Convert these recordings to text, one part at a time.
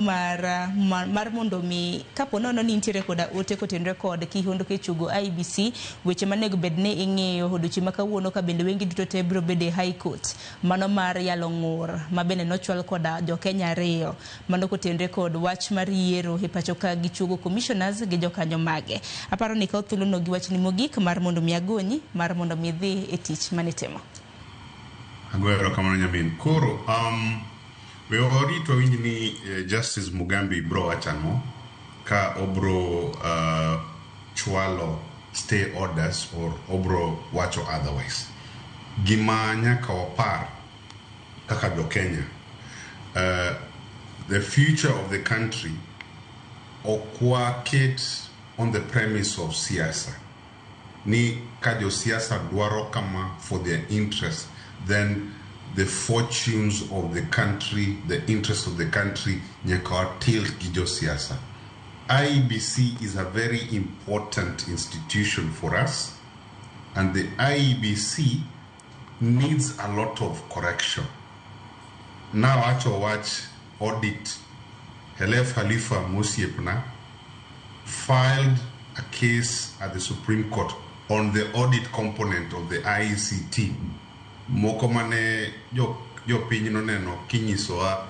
mar mondo mi kapo nono ni nitiere koda ote kotenre kod kihondo kechugo IBC weche manego bedne ing'eyo odiochieng' ma kawuono ka bende wengi duto te biro bede High Court mano mar yalo ng'ur ma bende nochwal koda jo Kenya 2 mano kotenre kod wach mar yiero e pacho ka gichugo commissioners gi jokanyo mage. Aparo ni ka thuolo no gi wach ni mogik mar mondo mi agonyi mar mondo mi dhi e tich manitimo. Agwero kamano nyamin koro we already to ni Justice Mugambi bro wachano ka obro chwalo stay orders or obro wacho otherwise. Gima nyaka wapar kaka jo Kenya, the future of the country okwa ket on the premise of siasa. Ni ka jo siasa dwaro kama for their interest, then the fortunes of the country, the interest of the country, nyaka tilt gijo siasa. IEBC is a very important institution for us, and the IEBC needs a lot of correction. Now, after watch audit, Helef Khalifa Musiepna filed a case at the Supreme Court on the audit component of the IECT. Mokomane yo piny no neno kinyisoa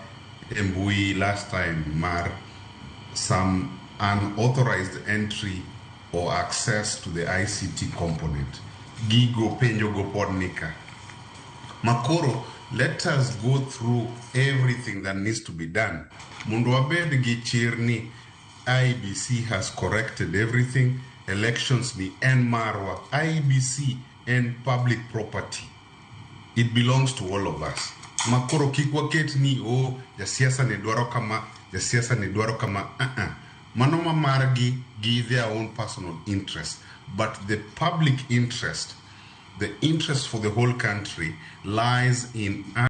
embui last time mar some unauthorized entry or access to the ICT component. Gigo penjo go podnika. Makoro, let us go through everything that needs to be done. Mundu abed gi chirni IBC has corrected everything. Elections ni en marwa. IBC and public property. It belongs to all of us. Makoro kikwaket ni ya siasa ni dwaro kama, ya siasa ni dwaro kama. Manoma margi give their own personal interest. But the public interest, the interest for the whole country lies in